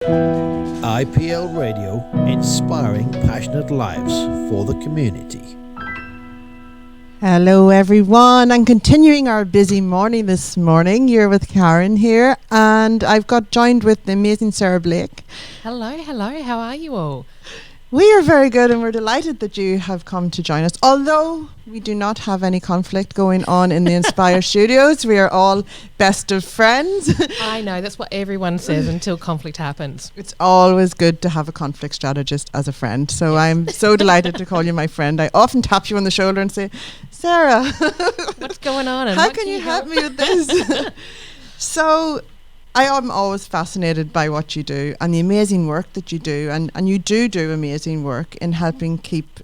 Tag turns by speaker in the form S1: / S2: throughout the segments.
S1: IPL Radio, inspiring passionate lives for the community.
S2: Hello everyone, and continuing our busy morning this morning, you're with Karen here, and I've got joined with the amazing Sarah Blake.
S3: Hello, how are you all?
S2: We are very good, and we're delighted that you have come to join us. Although we do not have any conflict going on in the Inspire studios, we are all best of friends.
S3: I know, that's what everyone says until conflict happens.
S2: It's always good to have a conflict strategist as a friend. So I'm so delighted to call you my friend. I often tap you on the shoulder and say, Sarah,
S3: what's going on? And
S2: how can you help me with this? So I am always fascinated by what you do and the amazing work that you do. And you do amazing work in helping keep,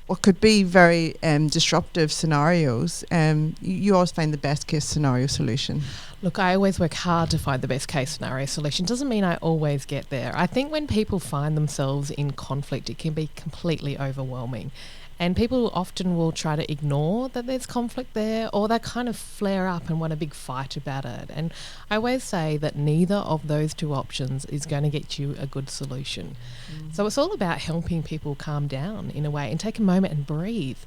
S2: what could be very disruptive scenarios. You always find the best case scenario solution.
S3: Look, I always work hard to find the best case scenario solution. Doesn't mean I always get there. I think when people find themselves in conflict, it can be completely overwhelming. And people often will try to ignore that there's conflict there, or they kind of flare up and want a big fight about it. And I always say that neither of those two options is going to get you a good solution. So it's all about helping people calm down in a way and take a moment and breathe,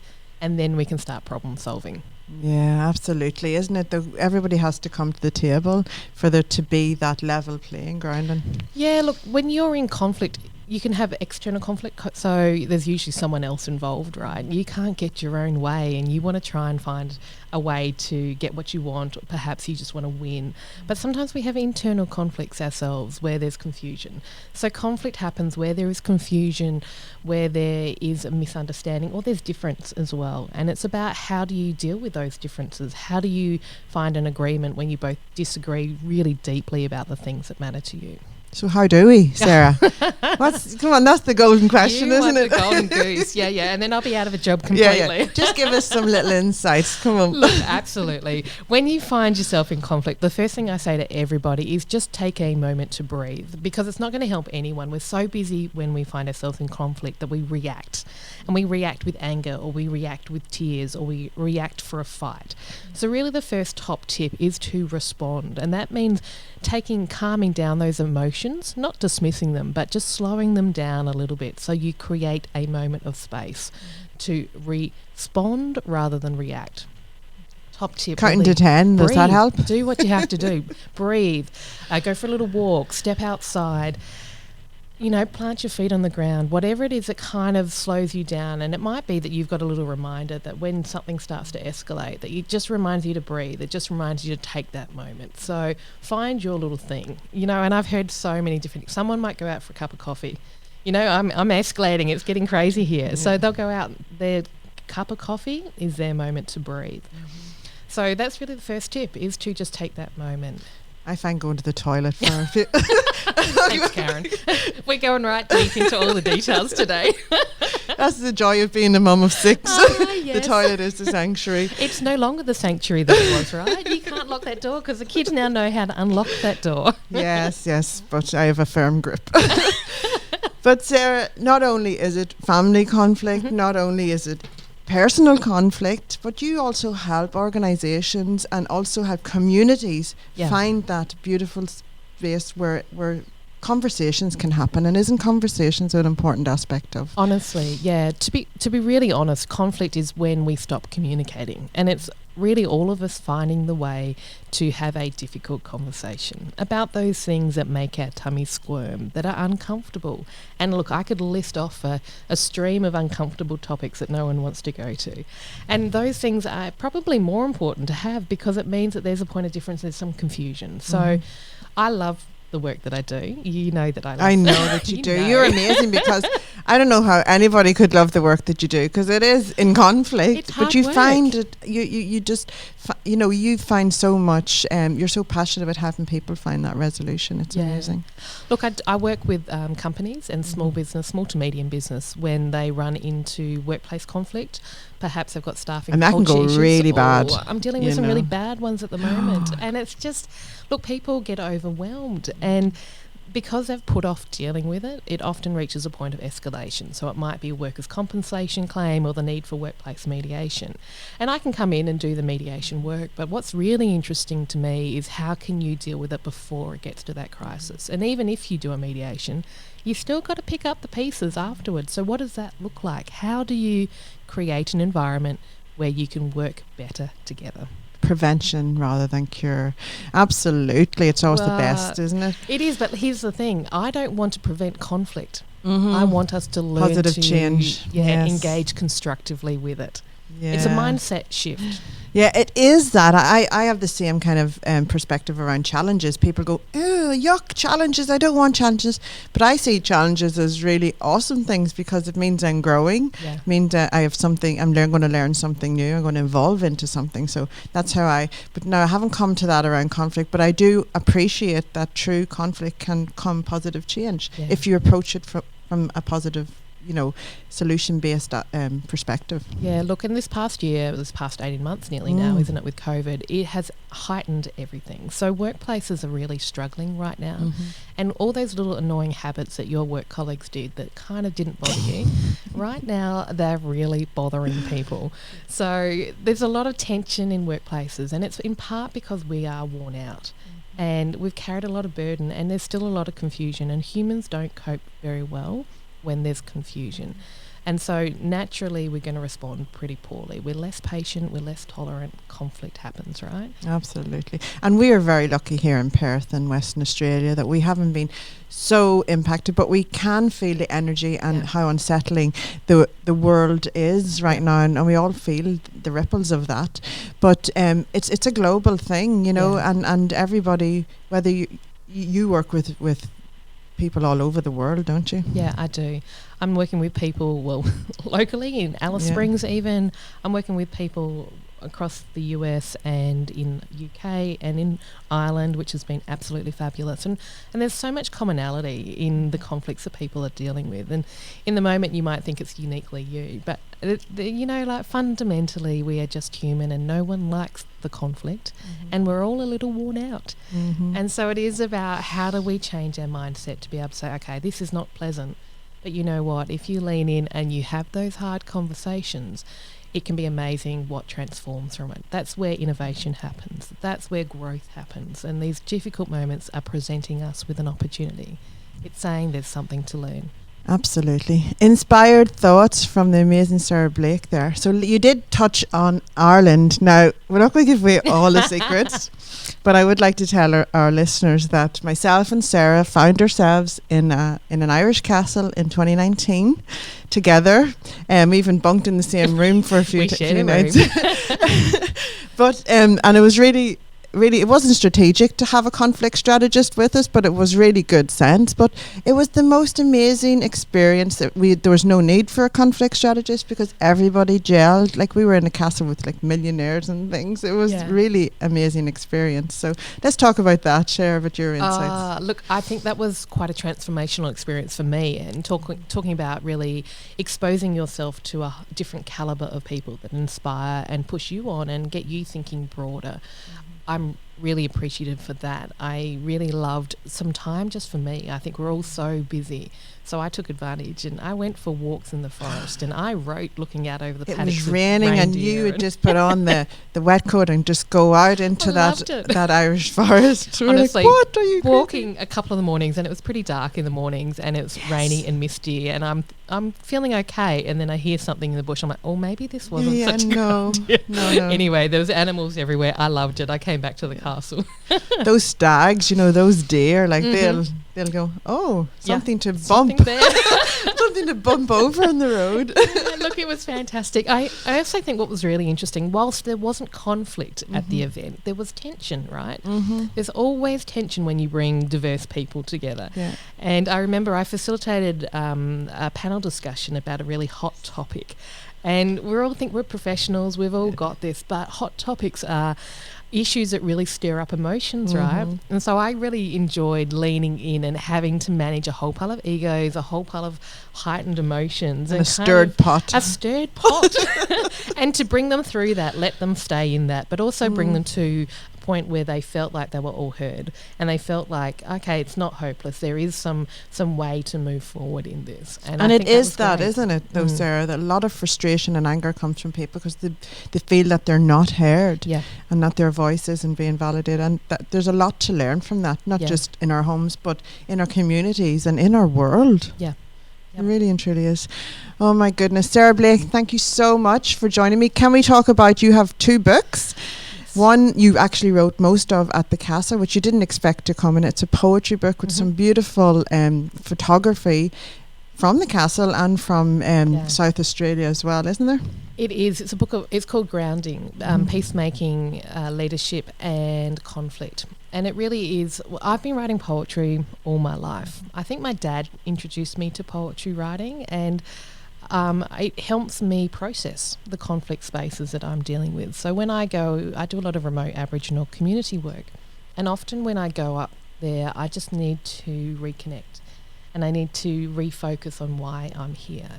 S3: and then we can start problem solving.
S2: Yeah, absolutely, isn't it? Everybody has to come to the table for there to be that level playing ground. And
S3: yeah, look, when you're in conflict, you can have external conflict, so there's usually someone else involved, right? You can't get your own way, and you want to try and find a way to get what you want, or perhaps you just want to win. But sometimes we have internal conflicts ourselves where there's confusion. So conflict happens where there is confusion, where there is a misunderstanding, or there's difference as well. And it's about how do you deal with those differences? How do you find an agreement when you both disagree really deeply about the things that matter to you?
S2: So how do we, Sarah? Come on, that's the golden question, isn't it?
S3: The golden goose, yeah. And then I'll be out of a job completely.
S2: Yeah. Just give us some little insights. Come on.
S3: Look, absolutely. When you find yourself in conflict, the first thing I say to everybody is just take a moment to breathe, because it's not going to help anyone. We're so busy when we find ourselves in conflict that we react. And we react with anger, or we react with tears, or we react for a fight. So really the first top tip is to respond. And that means calming down those emotions, not dismissing them, but just slowing them down a little bit, so you create a moment of space to respond rather than react. Top tip.
S2: Counting to 10, does that help?
S3: Do what you have to do. Breathe. Go for a little walk. Step outside. Plant your feet on the ground. Whatever it is that kind of slows you down. And it might be that you've got a little reminder that when something starts to escalate, that it just reminds you to breathe. It just reminds you to take that moment. So find your little thing. And I've heard so many different... Someone might go out for a cup of coffee. I'm escalating. It's getting crazy here. Yeah. So they'll go out. Their cup of coffee is their moment to breathe. So that's really the first tip, is to just take that moment.
S2: I find going to the toilet for a few...
S3: Thanks, Karen. We're going right deep into all the details today.
S2: That's the joy of being a mum of 6.
S3: Yes.
S2: The toilet is the sanctuary.
S3: It's no longer the sanctuary that it was, right? You can't lock that door because the kids now know how to unlock that door.
S2: Yes, but I have a firm grip. But Sarah, not only is it family conflict, not only is it personal conflict, but you also help organisations and also help communities find that beautiful space where conversations can happen. And isn't conversations an important aspect of?
S3: Honestly, yeah. To be really honest, conflict is when we stop communicating, and it's really all of us finding the way to have a difficult conversation about those things that make our tummy squirm, that are uncomfortable. And look, I could list off a stream of uncomfortable topics that no one wants to go to. And those things are probably more important to have, because it means that there's a point of difference, there's some confusion. So I love the work that I do. You know that I love.
S2: I know that you do. You're amazing, because I don't know how anybody could love the work that you do, because it is in conflict.
S3: It's hard
S2: but you
S3: work.
S2: Find it. You just you find so much. You're so passionate about having people find that resolution. It's amazing.
S3: Look, I work with companies and small to medium business when they run into workplace conflict. Perhaps they've got staffing,
S2: and that can go really bad.
S3: I'm dealing with some really bad ones at the moment, and it's just, look, people get overwhelmed, and because they've put off dealing with it, it often reaches a point of escalation. So it might be a workers' compensation claim or the need for workplace mediation. And I can come in and do the mediation work, but what's really interesting to me is how can you deal with it before it gets to that crisis? And even if you do a mediation, you still got to pick up the pieces afterwards. So what does that look like? How do you create an environment where you can work better together?
S2: Prevention rather than cure. Absolutely. It's always the best, isn't it?
S3: It is, but here's the thing. I don't want to prevent conflict. I want us to learn
S2: positive
S3: to
S2: change. Yes.
S3: engage constructively with it.
S2: Yeah.
S3: It's a mindset shift.
S2: Yeah, it is that. I have the same kind of perspective around challenges. People go, "Ew, yuck, challenges. I don't want challenges." But I see challenges as really awesome things because it means I'm growing.
S3: Yeah.
S2: It means I have something, I'm going to learn something new. I'm going to evolve into something. So that's how but now I haven't come to that around conflict, but I do appreciate that through conflict can come positive change if you approach it from a positive, solution-based perspective.
S3: Yeah, look, in this past 18 months nearly now, isn't it, with COVID, it has heightened everything. So workplaces are really struggling right now. And all those little annoying habits that your work colleagues did that kind of didn't bother you, right now they're really bothering people. So there's a lot of tension in workplaces, and it's in part because we are worn out. And we've carried a lot of burden, and there's still a lot of confusion, and humans don't cope very well when there's confusion. And so naturally we're going to respond pretty poorly. We're less patient, we're less tolerant, conflict happens, right?
S2: Absolutely. And we are very lucky here in Perth and Western Australia that we haven't been so impacted, but we can feel the energy and how unsettling the world is right now, and we all feel the ripples of that. But it's a global thing, and everybody, whether you work with people all over the world, don't you?
S3: Yeah, I do. I'm working with people, locally in Alice Springs even. I'm working with people across the US and in UK and in Ireland, which has been absolutely fabulous. And there's so much commonality in the conflicts that people are dealing with. And in the moment you might think it's uniquely you, but fundamentally we are just human, and no one likes the conflict, and we're all a little worn out. And so it is about how do we change our mindset to be able to say, okay, this is not pleasant, but you know what, if you lean in and you have those hard conversations, it can be amazing what transforms from it. That's where innovation happens. That's where growth happens. And these difficult moments are presenting us with an opportunity. It's saying there's something to learn.
S2: Absolutely. Inspired thoughts from the amazing Sarah Blake there. So you did touch on Ireland. Now, we're not going to give away all the secrets, but I would like to tell our listeners that myself and Sarah found ourselves in an Irish castle in 2019 together. We even bunked in the same room for a few nights. But and it was really, it wasn't strategic to have a conflict strategist with us, but it was really good sense. But it was the most amazing experience that there was no need for a conflict strategist because everybody gelled. Like, we were in a castle with like millionaires and things. It was really amazing experience. So let's talk about that. Share about your insights.
S3: Look, I think that was quite a transformational experience for me, and talking about really exposing yourself to a different caliber of people that inspire and push you on and get you thinking broader. I'm really appreciative for that. I really loved some time just for me. I think we're all so busy. So I took advantage and I went for walks in the forest, and I wrote looking out over the paddocks.
S2: It was raining and you would just put on the wet coat and just go out into that Irish forest.
S3: Honestly,
S2: like, what are you
S3: walking a couple of the mornings, and it was pretty dark in the mornings, and it was rainy and misty, and I'm feeling okay, and then I hear something in the bush. I'm like, oh, maybe this wasn't such a good idea. No. Anyway, there was animals everywhere. I loved it. I came back to the castle.
S2: Those stags, those deer, like they'll go, oh, something to bump. Something to bump over on the road.
S3: Look, it was fantastic. I also think what was really interesting, whilst there wasn't conflict at the event, there was tension, right? There's always tension when you bring diverse people together. Yeah. And I remember I facilitated a panel discussion about a really hot topic. And we all think we're professionals, we've all got this, but hot topics are issues that really stir up emotions, right? And so I really enjoyed leaning in and having to manage a whole pile of egos, a whole pile of heightened emotions.
S2: And a stirred pot.
S3: A stirred pot. And to bring them through that, let them stay in that, but also bring them to a point where they felt like they were all heard, and they felt like, okay, it's not hopeless. There is some way to move forward in this. And I
S2: it
S3: think
S2: is
S3: that,
S2: that isn't it, though, Sarah, that a lot of frustration and anger comes from people because they feel that they're not heard, and that their voice isn't being validated, and that there's a lot to learn from that, not just in our homes, but in our communities and in our world.
S3: Yeah.
S2: It really and truly is. Oh my goodness. Sarah Blake, thank you so much for joining me. Can we talk about, you have 2 books. Yes. One you actually wrote most of at the Castle, which you didn't expect to come in. It's a poetry book with some beautiful photography from the Castle and from South Australia as well, isn't there?
S3: It is. It's a book it's called Grounding, Peacemaking, Leadership and Conflict. And it really is, I've been writing poetry all my life. I think my dad introduced me to poetry writing, and it helps me process the conflict spaces that I'm dealing with. So when I do a lot of remote Aboriginal community work, and often when I go up there, I just need to reconnect, and I need to refocus on why I'm here,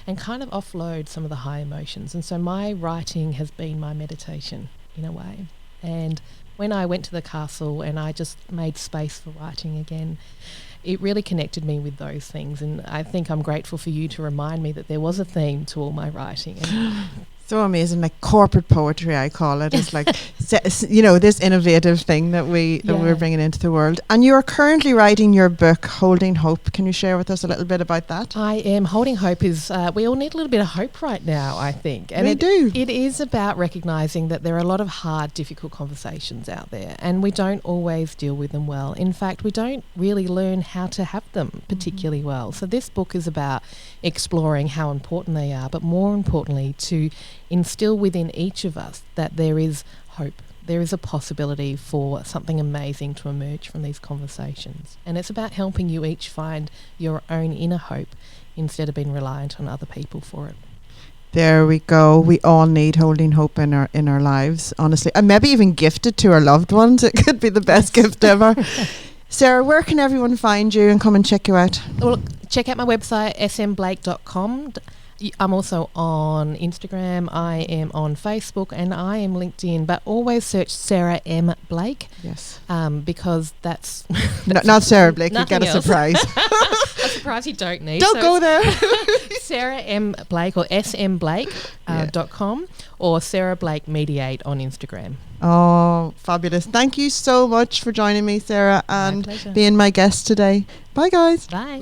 S3: and kind of offload some of the high emotions. And so my writing has been my meditation in a way. And when I went to the Castle and I just made space for writing again, it really connected me with those things. And I think I'm grateful for you to remind me that there was a theme to all my writing. And
S2: so amazing, like corporate poetry, I call it. It's like, this innovative thing that we're bringing into the world. And you are currently writing your book, Holding Hope. Can you share with us a little bit about that?
S3: I am. Holding Hope is, we all need a little bit of hope right now, I think. And
S2: we do.
S3: It is about recognising that there are a lot of hard, difficult conversations out there, and we don't always deal with them well. In fact, we don't really learn how to have them particularly well. So this book is about exploring how important they are, but more importantly, to instill within each of us that there is hope. There is a possibility for something amazing to emerge from these conversations. And it's about helping you each find your own inner hope instead of being reliant on other people for it.
S2: There we go. We all need holding hope in our lives, honestly. And maybe even gift it to our loved ones. It could be the best gift ever. Sarah, where can everyone find you and come and check you out?
S3: Well, check out my website, smblake.com. I'm also on Instagram, I am on Facebook, and I am LinkedIn, but always search Sarah M. Blake.
S2: Yes.
S3: Because that's
S2: not Sarah Blake, you get a
S3: else.
S2: surprise.
S3: A surprise you don't need.
S2: Don't go there.
S3: Sarah M. Blake or smblake.com or Sarah Blake Mediate on Instagram.
S2: Oh, fabulous. Thank you so much for joining me, Sarah, and
S3: my pleasure.
S2: Being my guest today. Bye, guys.
S3: Bye.